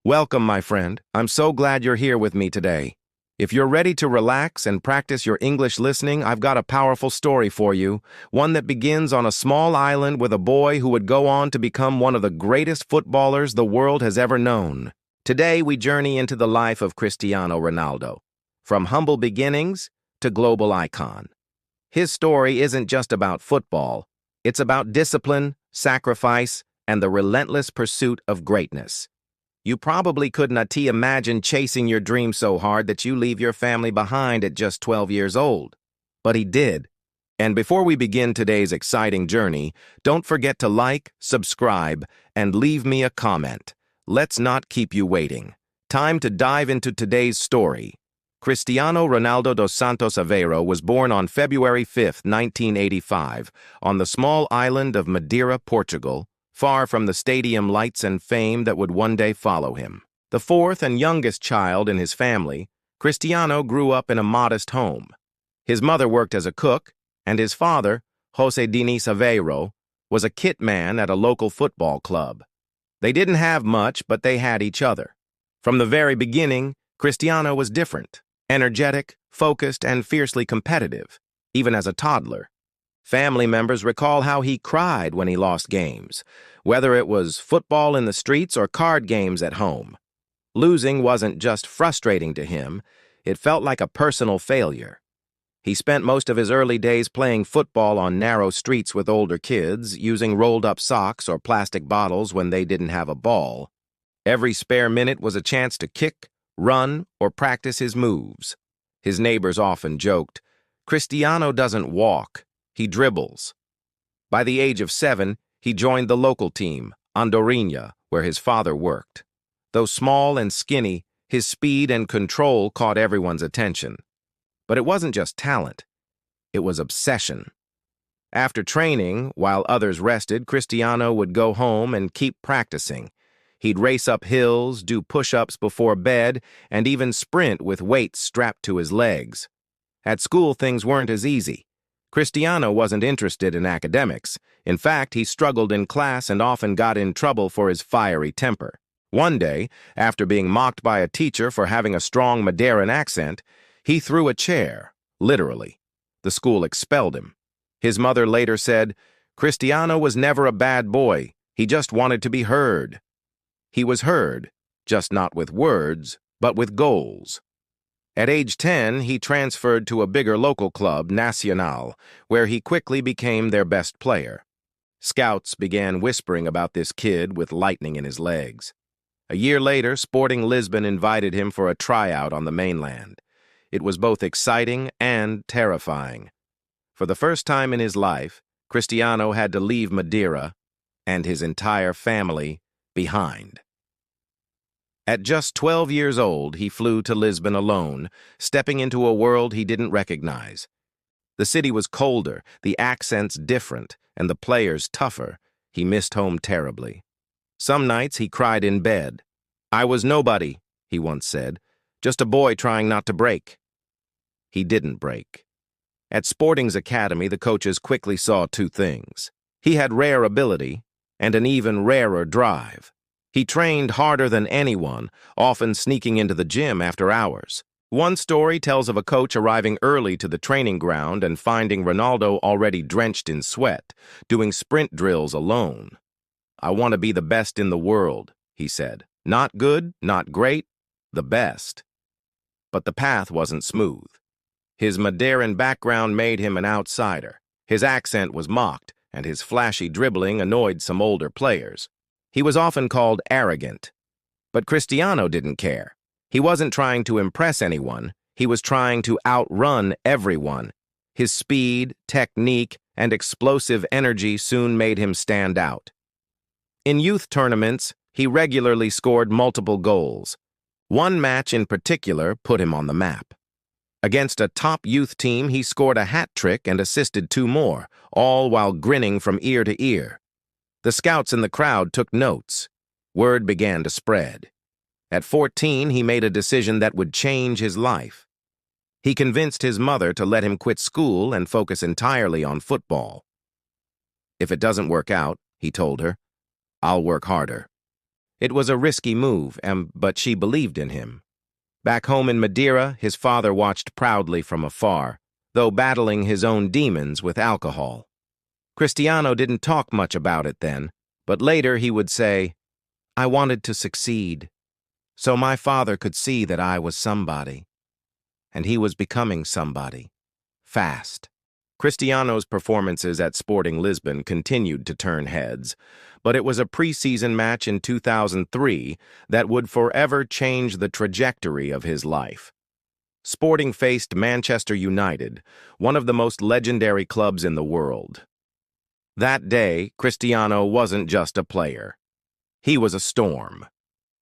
Welcome, my friend. I'm so glad you're here with me today. If you're ready to relax and practice your English listening, I've got a powerful story for you, one that begins on a small island with a boy who would go on to become one of the greatest footballers the world has ever known. Today, we journey into the life of Cristiano Ronaldo, from humble beginnings to global icon. His story isn't just about football. It's about discipline, sacrifice, and the relentless pursuit of greatness. You probably could not imagine chasing your dream so hard that you leave your family behind at just 12 years old. But he did. And before we begin today's exciting journey, don't forget to like, subscribe, and leave me a comment. Let's not keep you waiting. Time to dive into today's story. Cristiano Ronaldo dos Santos Aveiro was born on February 5, 1985, on the small island of Madeira, Portugal, far from the stadium lights and fame that would one day follow him. The fourth and youngest child in his family, Cristiano grew up in a modest home. His mother worked as a cook, and his father, José Diniz Aveiro, was a kit man at a local football club. They didn't have much, but they had each other. From the very beginning, Cristiano was different, energetic, focused, and fiercely competitive, even as a toddler. Family members recall how he cried when he lost games, whether it was football in the streets or card games at home. Losing wasn't just frustrating to him, it felt like a personal failure. He spent most of his early days playing football on narrow streets with older kids, using rolled-up socks or plastic bottles when they didn't have a ball. Every spare minute was a chance to kick, run, or practice his moves. His neighbors often joked, "Cristiano doesn't walk. He dribbles." By the age of 7, he joined the local team, Andorinha, where his father worked. Though small and skinny, his speed and control caught everyone's attention. But it wasn't just talent. It was obsession. After training, while others rested, Cristiano would go home and keep practicing. He'd race up hills, do push-ups before bed, and even sprint with weights strapped to his legs. At school, things weren't as easy. Cristiano wasn't interested in academics. In fact, he struggled in class and often got in trouble for his fiery temper. One day, after being mocked by a teacher for having a strong Madeiran accent, he threw a chair, literally. The school expelled him. His mother later said, "Cristiano was never a bad boy. He just wanted to be heard." He was heard, just not with words, but with goals. At age 10, he transferred to a bigger local club, Nacional, where he quickly became their best player. Scouts began whispering about this kid with lightning in his legs. A year later, Sporting Lisbon invited him for a tryout on the mainland. It was both exciting and terrifying. For the first time in his life, Cristiano had to leave Madeira and his entire family behind. At just 12 years old, he flew to Lisbon alone, stepping into a world he didn't recognize. The city was colder, the accents different, and the players tougher. He missed home terribly. Some nights he cried in bed. "I was nobody," he once said, "just a boy trying not to break." He didn't break. At Sporting's academy, the coaches quickly saw two things. He had rare ability and an even rarer drive. He trained harder than anyone, often sneaking into the gym after hours. One story tells of a coach arriving early to the training ground and finding Ronaldo already drenched in sweat, doing sprint drills alone. "I want to be the best in the world," he said. "Not good, not great, the best." But the path wasn't smooth. His Madeiran background made him an outsider. His accent was mocked, and his flashy dribbling annoyed some older players. He was often called arrogant. But Cristiano didn't care. He wasn't trying to impress anyone. He was trying to outrun everyone. His speed, technique, and explosive energy soon made him stand out. In youth tournaments, he regularly scored multiple goals. One match in particular put him on the map. Against a top youth team, he scored a hat trick and assisted 2 more, all while grinning from ear to ear. The scouts in the crowd took notes. Word began to spread. At 14, he made a decision that would change his life. He convinced his mother to let him quit school and focus entirely on football. "If it doesn't work out," he told her, "I'll work harder." It was a risky move, but she believed in him. Back home in Madeira, his father watched proudly from afar, though battling his own demons with alcohol. Cristiano didn't talk much about it then, but later he would say, "I wanted to succeed, so my father could see that I was somebody." And he was becoming somebody. Fast. Cristiano's performances at Sporting Lisbon continued to turn heads, but it was a preseason match in 2003 that would forever change the trajectory of his life. Sporting faced Manchester United, one of the most legendary clubs in the world. That day, Cristiano wasn't just a player. He was a storm.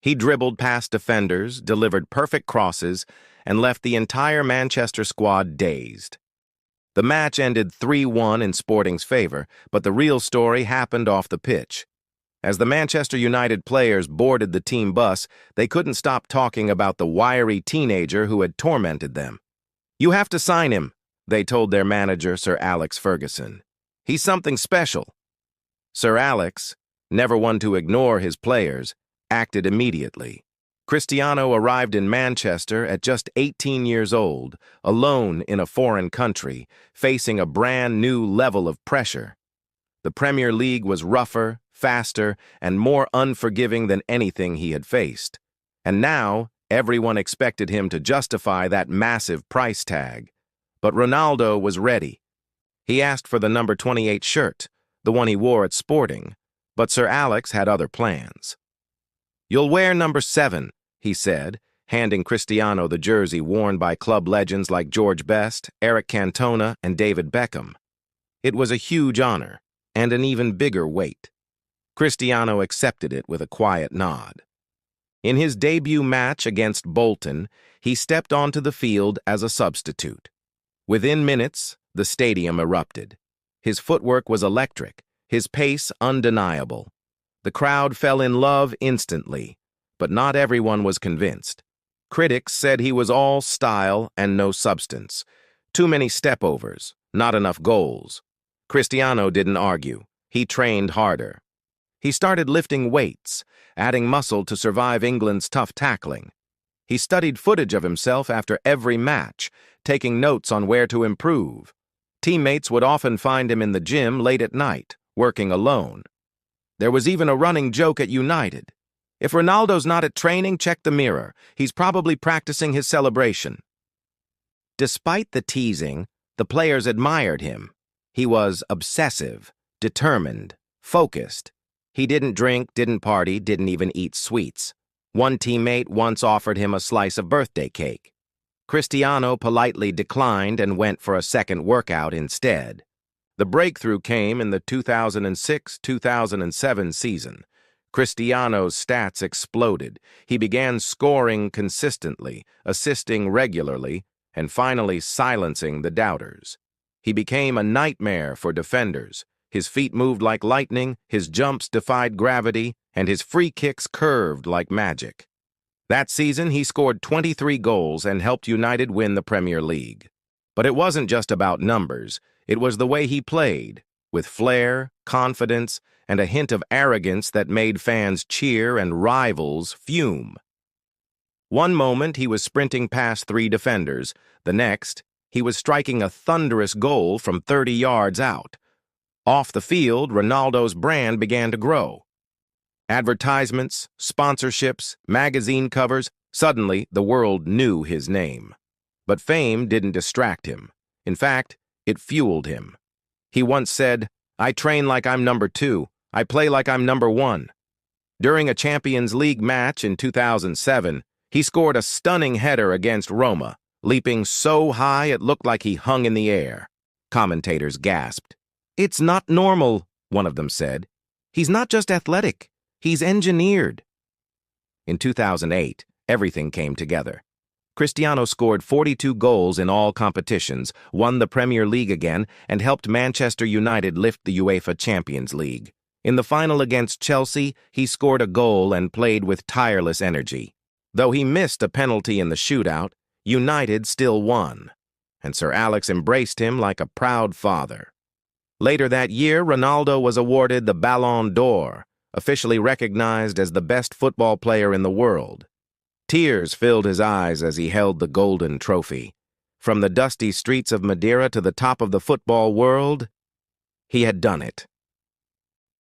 He dribbled past defenders, delivered perfect crosses, and left the entire Manchester squad dazed. The match ended 3-1 in Sporting's favor, but the real story happened off the pitch. As the Manchester United players boarded the team bus, they couldn't stop talking about the wiry teenager who had tormented them. "You have to sign him," they told their manager, Sir Alex Ferguson. "He's something special." Sir Alex, never one to ignore his players, acted immediately. Cristiano arrived in Manchester at just 18 years old, alone in a foreign country, facing a brand new level of pressure. The Premier League was rougher, faster, and more unforgiving than anything he had faced. And now, everyone expected him to justify that massive price tag. But Ronaldo was ready. He asked for the number 28 shirt, the one he wore at Sporting, but Sir Alex had other plans. "You'll wear number 7, he said, handing Cristiano the jersey worn by club legends like George Best, Eric Cantona, and David Beckham. It was a huge honor, and an even bigger weight. Cristiano accepted it with a quiet nod. In his debut match against Bolton, he stepped onto the field as a substitute. Within minutes, the stadium erupted. His footwork was electric, his pace undeniable. The crowd fell in love instantly, but not everyone was convinced. Critics said he was all style and no substance. Too many stepovers, not enough goals. Cristiano didn't argue. He trained harder. He started lifting weights, adding muscle to survive England's tough tackling. He studied footage of himself after every match, taking notes on where to improve. Teammates would often find him in the gym late at night, working alone. There was even a running joke at United. "If Ronaldo's not at training, check the mirror. He's probably practicing his celebration." Despite the teasing, the players admired him. He was obsessive, determined, focused. He didn't drink, didn't party, didn't even eat sweets. One teammate once offered him a slice of birthday cake. Cristiano politely declined and went for a second workout instead. The breakthrough came in the 2006-2007 season. Cristiano's stats exploded. He began scoring consistently, assisting regularly, and finally silencing the doubters. He became a nightmare for defenders. His feet moved like lightning, his jumps defied gravity, and his free kicks curved like magic. That season, he scored 23 goals and helped United win the Premier League. But it wasn't just about numbers. It was the way he played, with flair, confidence, and a hint of arrogance that made fans cheer and rivals fume. One moment, he was sprinting past 3 defenders. The next, he was striking a thunderous goal from 30 yards out. Off the field, Ronaldo's brand began to grow. Advertisements, sponsorships, magazine covers, suddenly the world knew his name. But fame didn't distract him. In fact, it fueled him. He once said, "I train like I'm number 2. I play like I'm number 1. During a Champions League match in 2007, he scored a stunning header against Roma, leaping so high it looked like he hung in the air. Commentators gasped. "It's not normal," one of them said. "He's not just athletic, he's engineered." In 2008, everything came together. Cristiano scored 42 goals in all competitions, won the Premier League again, and helped Manchester United lift the UEFA Champions League. In the final against Chelsea, he scored a goal and played with tireless energy. Though he missed a penalty in the shootout, United still won, and Sir Alex embraced him like a proud father. Later that year, Ronaldo was awarded the Ballon d'Or, officially recognized as the best football player in the world. Tears filled his eyes as he held the golden trophy. From the dusty streets of Madeira to the top of the football world, he had done it.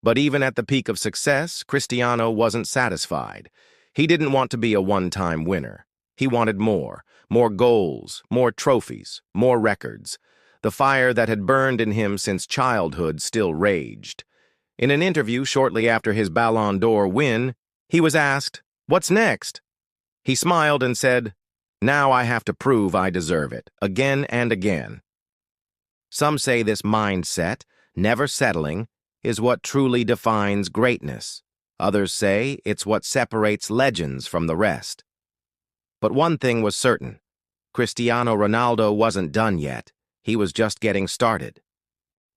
But even at the peak of success, Cristiano wasn't satisfied. He didn't want to be a one-time winner. He wanted more goals, more trophies, more records. The fire that had burned in him since childhood still raged. In an interview shortly after his Ballon d'Or win, he was asked, "What's next?" He smiled and said, "Now I have to prove I deserve it, again and again." Some say this mindset, never settling, is what truly defines greatness. Others say it's what separates legends from the rest. But one thing was certain. Cristiano Ronaldo wasn't done yet. He was just getting started.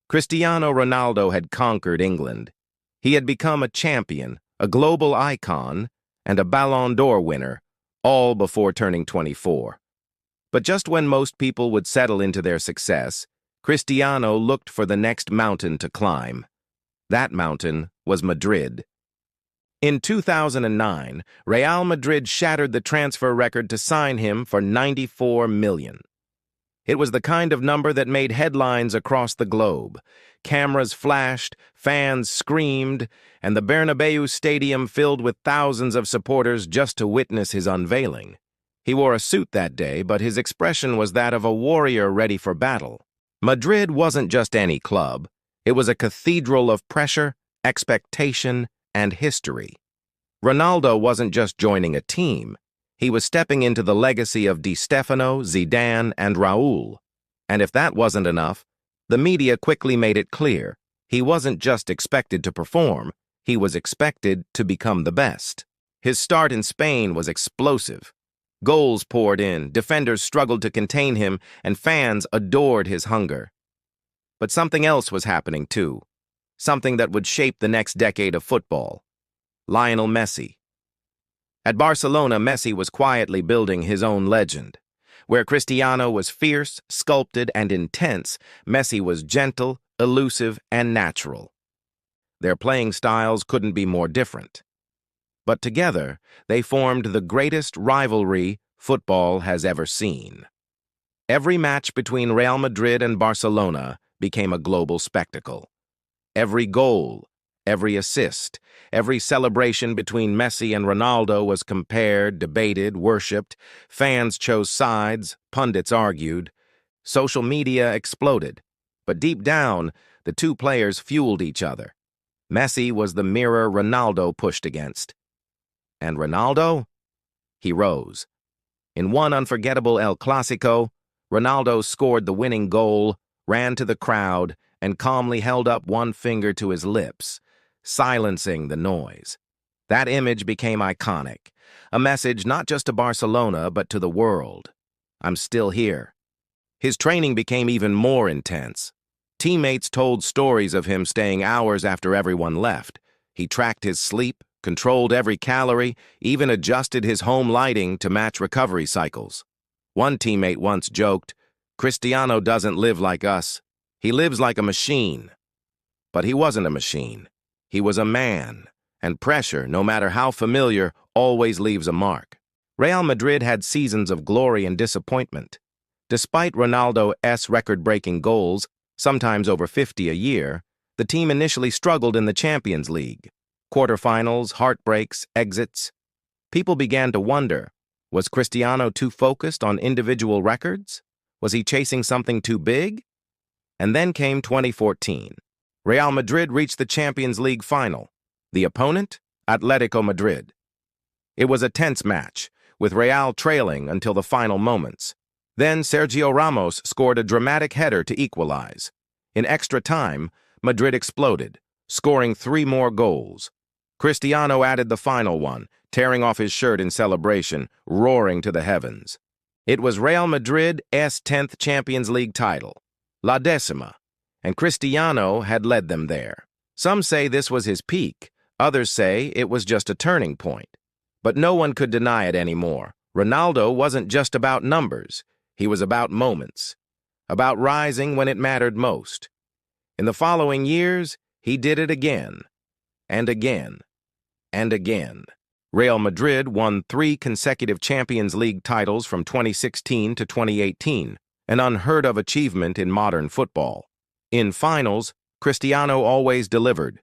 Cristiano Ronaldo had conquered England. He had become a champion, a global icon, and a Ballon d'Or winner, all before turning 24. But just when most people would settle into their success, Cristiano looked for the next mountain to climb. That mountain was Madrid. In 2009, Real Madrid shattered the transfer record to sign him for $94 million. It was the kind of number that made headlines across the globe. Cameras flashed, fans screamed, and the Bernabeu stadium filled with thousands of supporters just to witness his unveiling. He wore a suit that day, but his expression was that of a warrior ready for battle. Madrid wasn't just any club. It was a cathedral of pressure, expectation, and history. Ronaldo wasn't just joining a team. He was stepping into the legacy of Di Stefano, Zidane, and Raul. And if that wasn't enough, the media quickly made it clear he wasn't just expected to perform, he was expected to become the best. His start in Spain was explosive. Goals poured in, defenders struggled to contain him, and fans adored his hunger. But something else was happening too. Something that would shape the next decade of football. Lionel Messi. At Barcelona, Messi was quietly building his own legend. Where Cristiano was fierce, sculpted, and intense, Messi was gentle, elusive, and natural. Their playing styles couldn't be more different. But together, they formed the greatest rivalry football has ever seen. Every match between Real Madrid and Barcelona became a global spectacle. Every goal, every assist, every celebration between Messi and Ronaldo was compared, debated, worshipped. Fans chose sides, pundits argued. Social media exploded. But deep down, the two players fueled each other. Messi was the mirror Ronaldo pushed against. And Ronaldo? He rose. In one unforgettable El Clasico, Ronaldo scored the winning goal, ran to the crowd, and calmly held up one finger to his lips, silencing the noise. That image became iconic, a message not just to Barcelona but to the world. I'm still here. His training became even more intense. Teammates told stories of him staying hours after everyone left. He tracked his sleep, controlled every calorie, even adjusted his home lighting to match recovery cycles. One teammate once joked, "Cristiano doesn't live like us. He lives like a machine." But he wasn't a machine. He was a man, and pressure, no matter how familiar, always leaves a mark. Real Madrid had seasons of glory and disappointment. Despite Ronaldo's record-breaking goals, sometimes over 50 a year, the team initially struggled in the Champions League. Quarterfinals, heartbreaks, exits. People began to wonder, was Cristiano too focused on individual records? Was he chasing something too big? And then came 2014. Real Madrid reached the Champions League final. The opponent? Atletico Madrid. It was a tense match, with Real trailing until the final moments. Then Sergio Ramos scored a dramatic header to equalize. In extra time, Madrid exploded, scoring 3 more goals. Cristiano added the final one, tearing off his shirt in celebration, roaring to the heavens. It was Real Madrid's 10th Champions League title, La Décima, and Cristiano had led them there. Some say this was his peak, others say it was just a turning point. But no one could deny it anymore. Ronaldo wasn't just about numbers, he was about moments, about rising when it mattered most. In the following years, he did it again. and again, and again. Real Madrid won 3 consecutive Champions League titles from 2016 to 2018, an unheard-of achievement in modern football. In finals, Cristiano always delivered.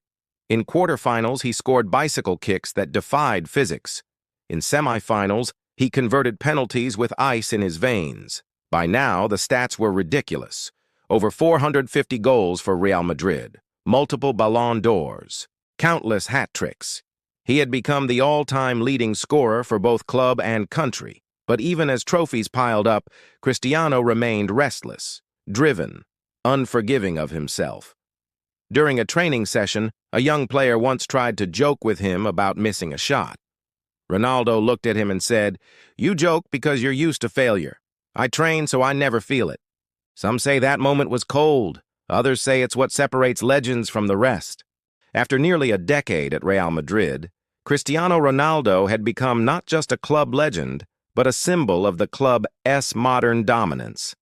In quarterfinals, he scored bicycle kicks that defied physics. In semifinals, he converted penalties with ice in his veins. By now, the stats were ridiculous. Over 450 goals for Real Madrid, multiple Ballon d'Ors, countless hat tricks. He had become the all-time leading scorer for both club and country. But even as trophies piled up, Cristiano remained restless, driven, unforgiving of himself. During a training session, a young player once tried to joke with him about missing a shot. Ronaldo looked at him and said, "You joke because you're used to failure. I train so I never feel it." Some say that moment was cold. Others say it's what separates legends from the rest. After nearly a decade at Real Madrid, Cristiano Ronaldo had become not just a club legend, but a symbol of the club's modern dominance.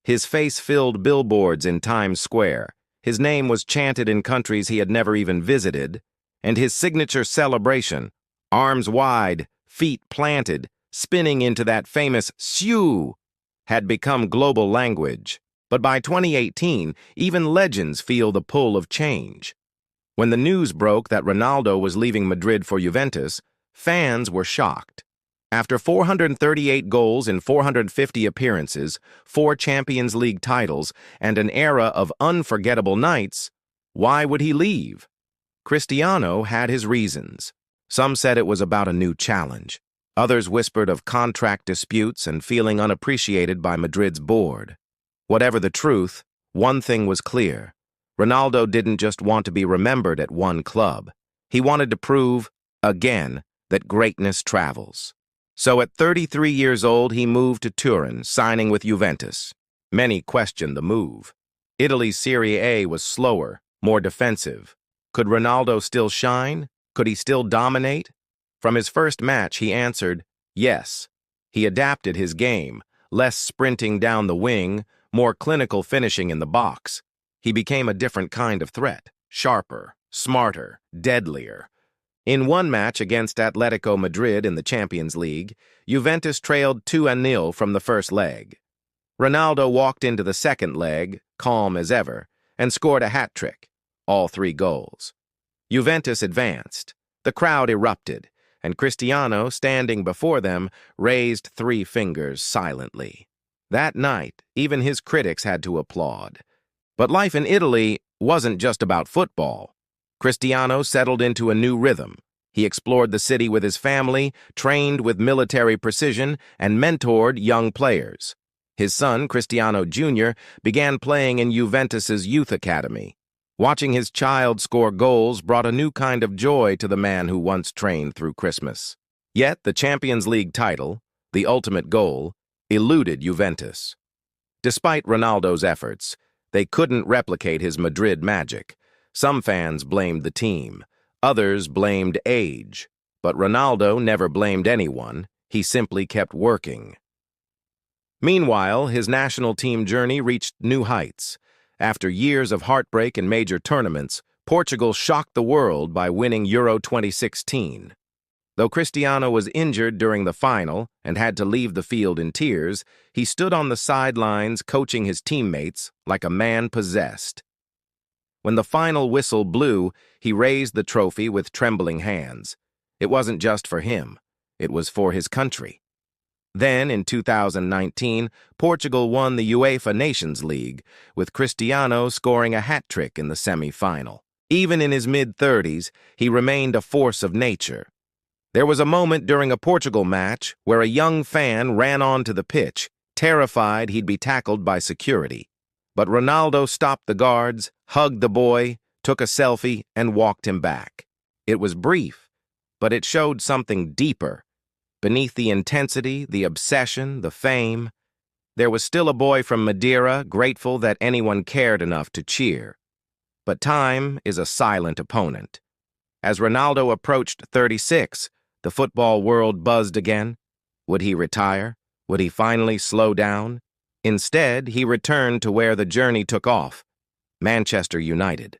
His face filled billboards in Times Square. His name was chanted in countries he had never even visited, and his signature celebration, arms wide, feet planted, spinning into that famous "Siu," had become global language. But by 2018, even legends feel the pull of change. When the news broke that Ronaldo was leaving Madrid for Juventus, fans were shocked. After 438 goals in 450 appearances, 4 Champions League titles, and an era of unforgettable nights, why would he leave? Cristiano had his reasons. Some said it was about a new challenge. Others whispered of contract disputes and feeling unappreciated by Madrid's board. Whatever the truth, one thing was clear. Ronaldo didn't just want to be remembered at one club. He wanted to prove, again, that greatness travels. So at 33 years old, he moved to Turin, signing with Juventus. Many questioned the move. Italy's Serie A was slower, more defensive. Could Ronaldo still shine? Could he still dominate? From his first match, he answered, yes. He adapted his game, less sprinting down the wing, more clinical finishing in the box. He became a different kind of threat, sharper, smarter, deadlier. In one match against Atletico Madrid in the Champions League, Juventus trailed 2-0 from the first leg. Ronaldo walked into the second leg, calm as ever, and scored a hat-trick, all 3 goals. Juventus advanced. The crowd erupted, and Cristiano, standing before them, raised 3 fingers silently. That night, even his critics had to applaud. But life in Italy wasn't just about football. Cristiano settled into a new rhythm. He explored the city with his family, trained with military precision, and mentored young players. His son, Cristiano Jr., began playing in Juventus's youth academy. Watching his child score goals brought a new kind of joy to the man who once trained through Christmas. Yet the Champions League title, the ultimate goal, eluded Juventus. Despite Ronaldo's efforts, they couldn't replicate his Madrid magic. Some fans blamed the team. Others blamed age. But Ronaldo never blamed anyone. He simply kept working. Meanwhile, his national team journey reached new heights. After years of heartbreak in major tournaments, Portugal shocked the world by winning Euro 2016. Though Cristiano was injured during the final and had to leave the field in tears, he stood on the sidelines coaching his teammates like a man possessed. When the final whistle blew, he raised the trophy with trembling hands. It wasn't just for him. It was for his country. Then, in 2019, Portugal won the UEFA Nations League, with Cristiano scoring a hat-trick in the semi-final. Even in his mid-30s, he remained a force of nature. There was a moment during a Portugal match where a young fan ran onto the pitch, terrified he'd be tackled by security. But Ronaldo stopped the guards, hugged the boy, took a selfie, and walked him back. It was brief, but it showed something deeper. Beneath the intensity, the obsession, the fame, there was still a boy from Madeira grateful that anyone cared enough to cheer. But time is a silent opponent. As Ronaldo approached 36, the football world buzzed again. Would he retire? Would he finally slow down? Instead, he returned to where the journey took off, Manchester United.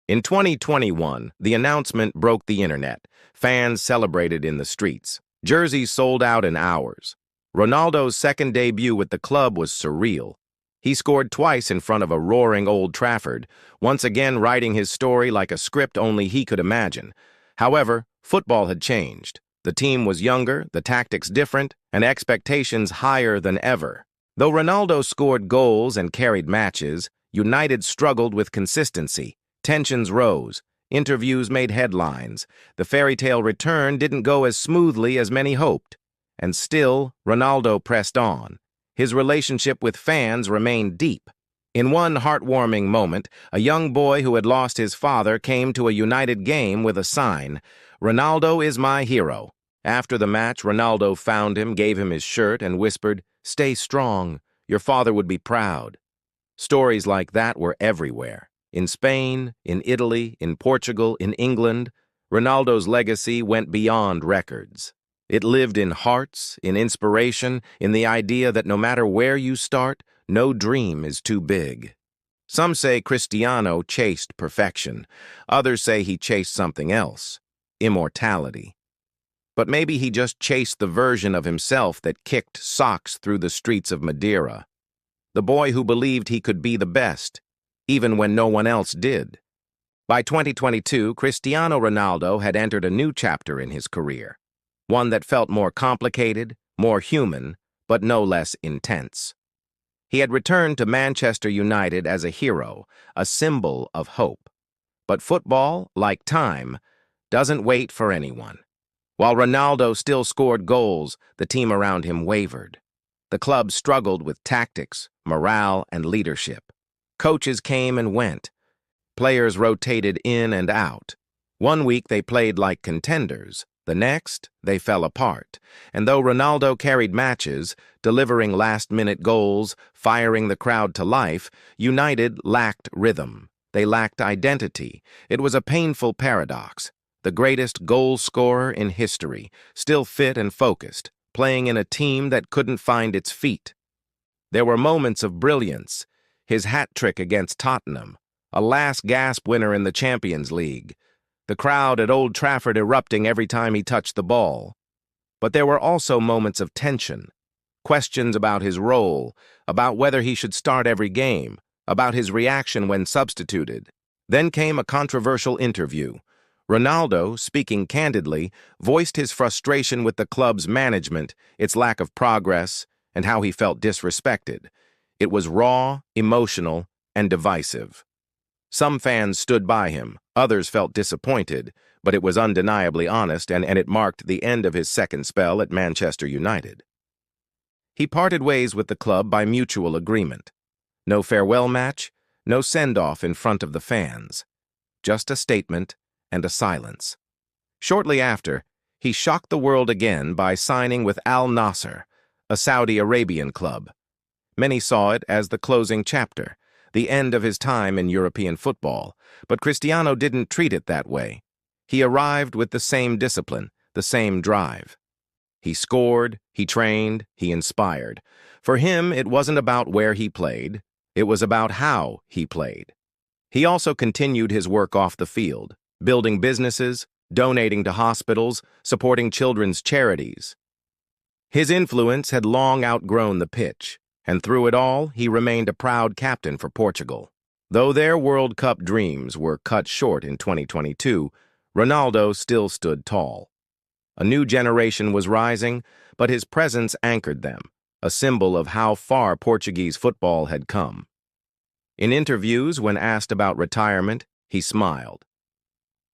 In 2021, the announcement broke the internet. Fans celebrated in the streets. Jerseys sold out in hours. Ronaldo's second debut with the club was surreal. He scored twice in front of a roaring Old Trafford, once again writing his story like a script only he could imagine. However, football had changed. The team was younger, the tactics different, and expectations higher than ever. Though Ronaldo scored goals and carried matches, United struggled with consistency. Tensions rose. Interviews made headlines. The fairy tale return didn't go as smoothly as many hoped. And still, Ronaldo pressed on. His relationship with fans remained deep. In one heartwarming moment, a young boy who had lost his father came to a United game with a sign, "Ronaldo is my hero." After the match, Ronaldo found him, gave him his shirt, and whispered, "Stay strong. Your father would be proud." Stories like that were everywhere. In Spain, in Italy, in Portugal, in England, Ronaldo's legacy went beyond records. It lived in hearts, in inspiration, in the idea that no matter where you start, no dream is too big. Some say Cristiano chased perfection. Others say he chased something else, immortality. But maybe he just chased the version of himself that kicked socks through the streets of Madeira. The boy who believed he could be the best, even when no one else did. By 2022, Cristiano Ronaldo had entered a new chapter in his career, one that felt more complicated, more human, but no less intense. He had returned to Manchester United as a hero, a symbol of hope. But football, like time, doesn't wait for anyone. While Ronaldo still scored goals, the team around him wavered. The club struggled with tactics, morale, and leadership. Coaches came and went. Players rotated in and out. One week they played like contenders. The next, they fell apart. And though Ronaldo carried matches, delivering last-minute goals, firing the crowd to life, United lacked rhythm. They lacked identity. It was a painful paradox. The greatest goal scorer in history, still fit and focused, playing in a team that couldn't find its feet. There were moments of brilliance. His hat trick against Tottenham, a last-gasp winner in the Champions League, the crowd at Old Trafford erupting every time he touched the ball. But there were also moments of tension, questions about his role, about whether he should start every game, about his reaction when substituted. Then came a controversial interview. Ronaldo, speaking candidly, voiced his frustration with the club's management, its lack of progress, and how he felt disrespected. It was raw, emotional, and divisive. Some fans stood by him, others felt disappointed, but it was undeniably honest and it marked the end of his second spell at Manchester United. He parted ways with the club by mutual agreement. No farewell match, no send-off in front of the fans. Just a statement and a silence. Shortly after, he shocked the world again by signing with Al Nassr, a Saudi Arabian club. Many saw it as the closing chapter, the end of his time in European football, but Cristiano didn't treat it that way. He arrived with the same discipline, the same drive. He scored, he trained, he inspired. For him, it wasn't about where he played, it was about how he played. He also continued his work off the field, building businesses, donating to hospitals, supporting children's charities. His influence had long outgrown the pitch, and through it all, he remained a proud captain for Portugal. Though their World Cup dreams were cut short in 2022, Ronaldo still stood tall. A new generation was rising, but his presence anchored them, a symbol of how far Portuguese football had come. In interviews, when asked about retirement, he smiled.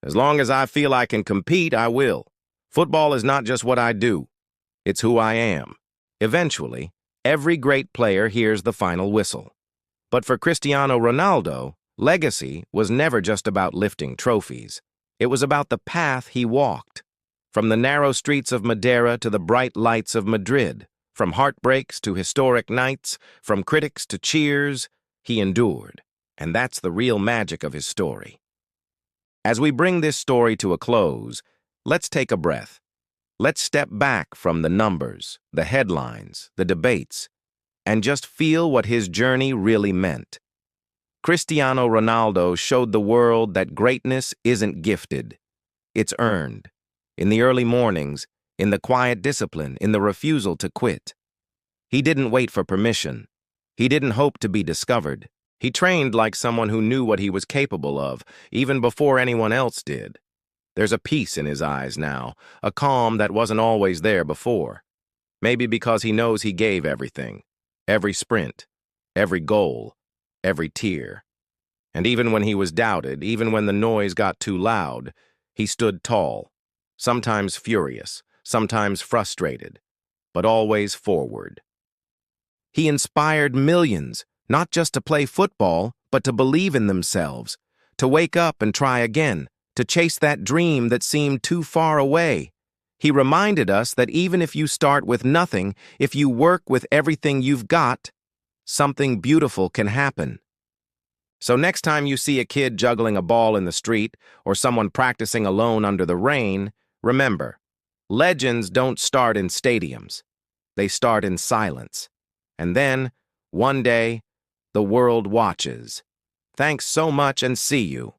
"As long as I feel I can compete, I will. Football is not just what I do. It's who I am." Eventually, every great player hears the final whistle. But for Cristiano Ronaldo, legacy was never just about lifting trophies. It was about the path he walked. From the narrow streets of Madeira to the bright lights of Madrid, from heartbreaks to historic nights, from critics to cheers, he endured. And that's the real magic of his story. As we bring this story to a close, let's take a breath. Let's step back from the numbers, the headlines, the debates, and just feel what his journey really meant. Cristiano Ronaldo showed the world that greatness isn't gifted. It's earned. In the early mornings, in the quiet discipline, in the refusal to quit. He didn't wait for permission. He didn't hope to be discovered. He trained like someone who knew what he was capable of, even before anyone else did. There's a peace in his eyes now, a calm that wasn't always there before. Maybe because he knows he gave everything. Every sprint, every goal, every tear. And even when he was doubted, even when the noise got too loud, he stood tall, sometimes furious, sometimes frustrated, but always forward. He inspired millions, not just to play football, but to believe in themselves, to wake up and try again, to chase that dream that seemed too far away. He reminded us that even if you start with nothing, if you work with everything you've got, something beautiful can happen. So next time you see a kid juggling a ball in the street or someone practicing alone under the rain, remember, legends don't start in stadiums. They start in silence. And then, one day, the world watches. Thanks so much and see you.